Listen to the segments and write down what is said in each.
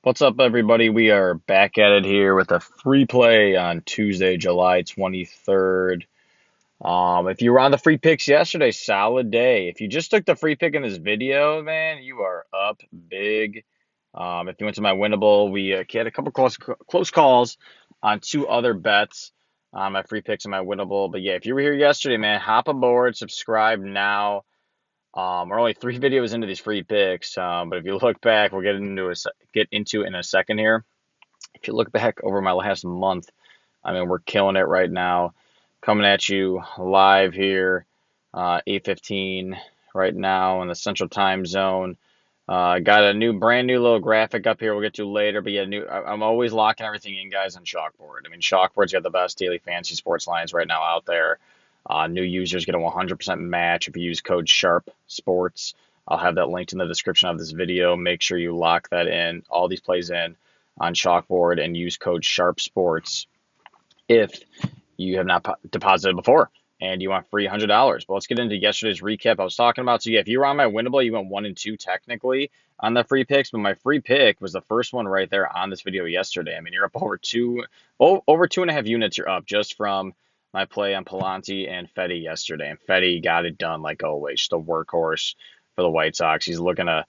What's up, everybody? We are back at it here with a free play on Tuesday, July 23rd. If you were on the free picks yesterday, solid day. If you just took the free pick in this video, man, you are up big. If you went to my Winnable, we had a couple close calls on two other bets on my free picks and my Winnable. But yeah, if you were here yesterday, man, hop aboard, subscribe now. We're only three videos into these free picks, but if you look back, we'll get into it in a second here. If you look back over my last month, I mean, we're killing it right now. Coming at you live here, 8:15 right now in the Central Time Zone. Got a brand new little graphic up here. We'll get to later, but yeah, I'm always locking everything in, guys, on Chalkboard. I mean, Chalkboard's got the best daily fantasy sports lines right now out there. New users get a 100% match if you use code SHARP Sports. I'll have that linked in the description of this video. Make sure you lock that in, all these plays in on Chalkboard, and use code SHARP Sports if you have not deposited before and you want free $100. But let's get into yesterday's recap I was talking about. So yeah, if you were on my Winnable, you went 1 and 2 technically on the free picks, but my free pick was the first one right there on this video yesterday. I mean, you're up over 2.5 units. You're up just from my play on Palante and Fetty yesterday. And Fetty got it done like always, just a workhorse for the White Sox. He's looking to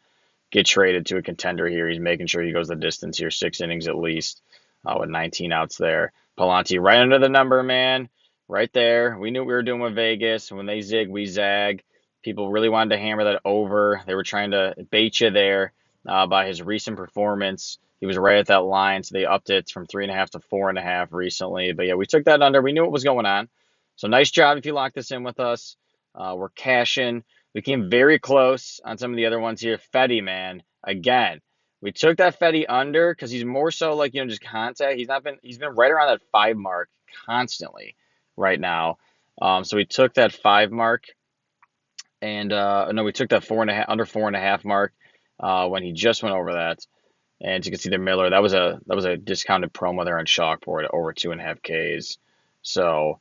get traded to a contender here. He's making sure he goes the distance here, 6 innings at least, with 19 outs there. Palante right under the number, man. Right there. We knew what we were doing with Vegas. When they zig, we zag. People really wanted to hammer that over. They were trying to bait you there by his recent performance. He was right at that line, so they upped it from 3.5 to 4.5 recently. But yeah, we took that under. We knew what was going on. So nice job if you locked this in with us. We're cashing. We came very close on some of the other ones here. Fetty, man, again. We took that Fetty under because he's more so like, just contact. He's been right around that 5 mark constantly right now. So we took that 5 mark, and no, we took that 4.5 under 4.5 mark when he just went over that. And you can see the Miller, that was a discounted promo there on Chalkboard at over 2.5 Ks. So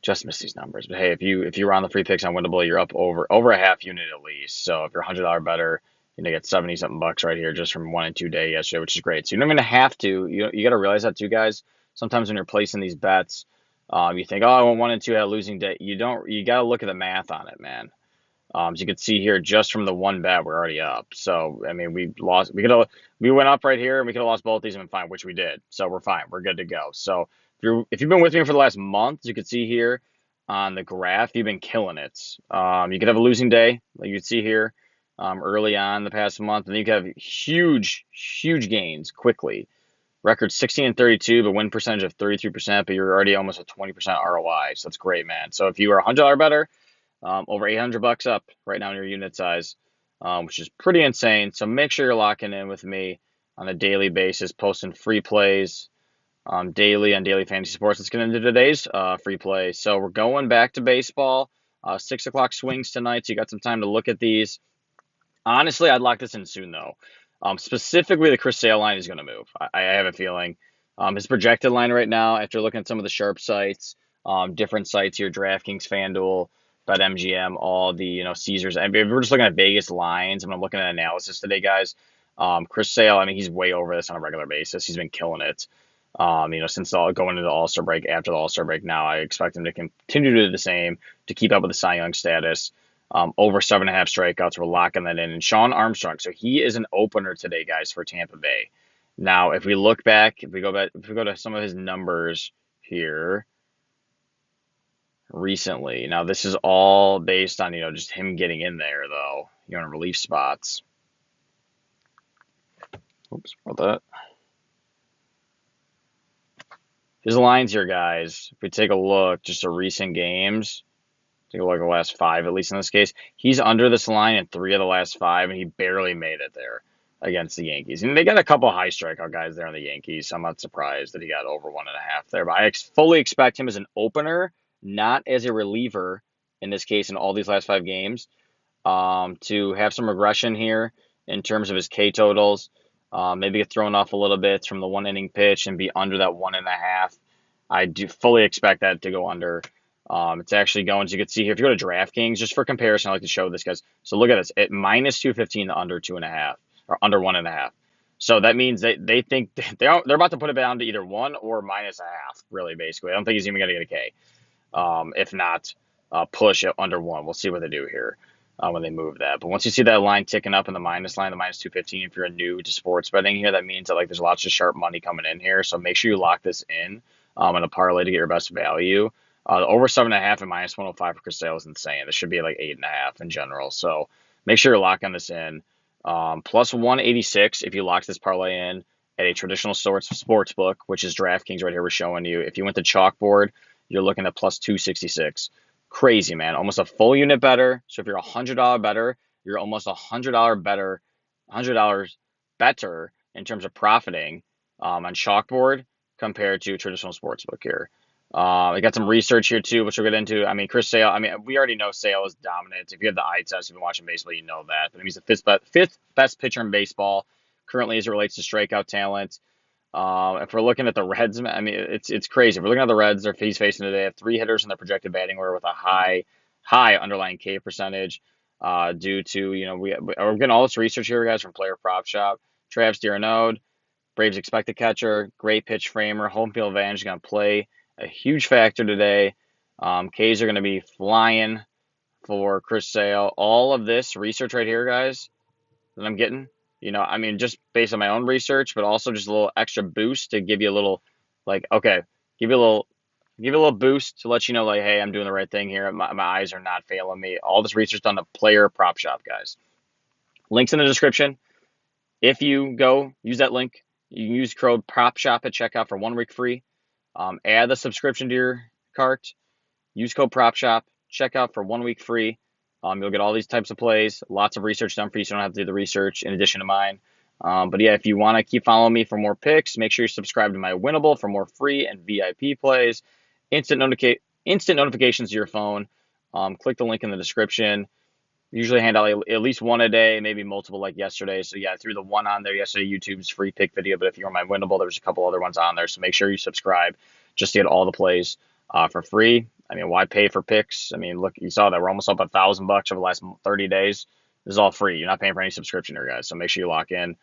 just missed these numbers. But hey, if you were on the free picks on Winnable, you're up over a half unit at least. So if you're $100 better, you're gonna get 70 something bucks right here just from 1 and 2 day yesterday, which is great. So you're not gonna have to. You got to realize that too, guys. Sometimes when you're placing these bets, you think, oh, I want 1 and 2 had a losing day. You don't. You got to look at the math on it, man. As you can see here, just from the one bet, we're already up. So I mean, we lost. We went up right here, and we could have lost both these and been fine, which we did. So we're fine. We're good to go. So if you've been with me for the last month, as you can see here on the graph, you've been killing it. You could have a losing day, like you can see here, early on the past month, and then you could have huge gains quickly. Record 16 and 32, but win percentage of 33%, but you're already almost a 20% ROI. So that's great, man. So if you are $100 better, over 800 bucks up right now in your unit size, which is pretty insane. So make sure you're locking in with me on a daily basis, posting free plays daily on Daily Fantasy Sports. Let's get into today's free play. So we're going back to baseball. 6 o'clock swings tonight, so you got some time to look at these. Honestly, I'd lock this in soon, though. Specifically, the Chris Sale line is going to move. I have a feeling. His projected line right now, after looking at some of the sharp sites, different sites here, DraftKings, FanDuel, BetMGM, all the Caesars. And if we're just looking at Vegas lines, I'm looking at analysis today, guys. Chris Sale, I mean, he's way over this on a regular basis. He's been killing it. Since going into the All-Star break, after the All-Star break now, I expect him to continue to do the same to keep up with the Cy Young status. Over 7.5 strikeouts, we're locking that in. And Sean Armstrong, so he is an opener today, guys, for Tampa Bay. Now, if we look back, if we go to some of his numbers here recently. Now, this is all based on, just him getting in there, though, in relief spots. Oops, about that. His lines here, guys, if we take a look, just at recent games, take a look at the last 5, at least in this case, he's under this line in 3 of the last 5, and he barely made it there against the Yankees. And they got a couple high strikeout guys there on the Yankees, so I'm not surprised that he got over 1.5 there. But I fully expect him as an opener, not as a reliever, in this case, in all these last 5 games, to have some regression here in terms of his K totals. Maybe get thrown off a little bit from the 1 inning pitch and be under that 1.5. I do fully expect that to go under. It's actually going, as you can see here, if you go to DraftKings, just for comparison, I like to show this, guys. So look at this, at minus 215 to under 2.5, or under 1.5. So that means they think they're about to put it down to either one or minus a half, really, basically. I don't think he's even going to get a K. If not, push it under one. We'll see what they do here when they move that. But once you see that line ticking up in the minus line, the minus 215, if you're new to sports betting here, that means that like there's lots of sharp money coming in here. So make sure you lock this in a parlay to get your best value. The over 7.5 and minus 105 for Chris Sale is insane. This should be like 8.5 in general. So make sure you're locking this in. Plus 186 if you lock this parlay in at a traditional sports book, which is DraftKings right here. We're showing you. If you went to Chalkboard, you're looking at plus 266. Crazy, man. Almost a full unit better. So if you're $100 better, you're almost $100 better, $100 better in terms of profiting on Chalkboard compared to traditional sportsbook here. I got some research here too, which we'll get into. I mean, Chris Sale. I mean, we already know Sale is dominant. If you have the eye test, if you've been watching baseball, you know that. But he's the fifth best pitcher in baseball currently as it relates to strikeout talent. If we're looking at the Reds, I mean, it's crazy. If we're looking at the Reds, he's facing today, have 3 hitters in their projected batting order with a high underlying K percentage. Due to we're getting all this research here, guys, from Player Prop Shop. Travis d'Arnaud, Braves expected catcher, great pitch framer, home field advantage is going to play a huge factor today. Ks are going to be flying for Chris Sale. All of this research right here, guys, that I'm getting, I mean, just based on my own research, but also just a little extra boost to give you a little, like, okay, give you a little boost to let you know, like, hey, I'm doing the right thing here. My eyes are not failing me. All this research done to Player Prop Shop, guys. Links in the description. If you go use that link, you can use code Prop Shop at checkout for 1 week free. Add the subscription to your cart. Use code Prop Shop. Check out for 1 week free. You'll get all these types of plays. Lots of research done for you, so you don't have to do the research in addition to mine. But yeah, if you want to keep following me for more picks, make sure you subscribe to my Winible for more free and VIP plays. Instant notifications to your phone. Click the link in the description. Usually hand out at least one a day, maybe multiple like yesterday. So yeah, I threw the one on there yesterday, YouTube's free pick video. But if you're on my Winible, there's a couple other ones on there. So make sure you subscribe just to get all the plays for free. I mean, why pay for picks? I mean, look, you saw that we're almost up $1,000 over the last 30 days. This is all free. You're not paying for any subscription here, guys. So make sure you lock in.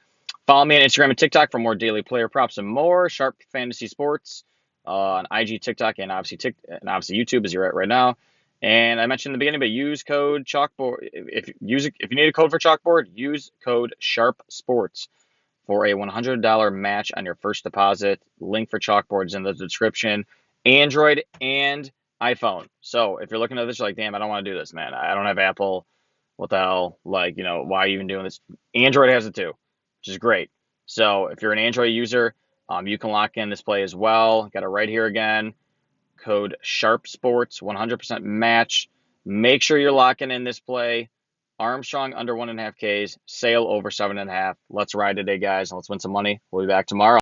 Follow me on Instagram and TikTok for more daily player props and more. Sharp Fantasy Sports on IG, TikTok, and obviously YouTube as you're at right now. And I mentioned in the beginning, but use code Chalkboard. If you need a code for Chalkboard, use code Sharp Sports for a $100 match on your first deposit. Link for Chalkboard is in the description. Android and iPhone. So if you're looking at this, you're like, damn, I don't want to do this, man. I don't have Apple. What the hell? Like, why are you even doing this? Android has it too, which is great. So if you're an Android user, you can lock in this play as well. Got it right here again. Code Sharp Sports, 100% match. Make sure you're locking in this play. Armstrong under 1.5 Ks, Sale over 7.5. Let's ride today, guys, and let's win some money. We'll be back tomorrow.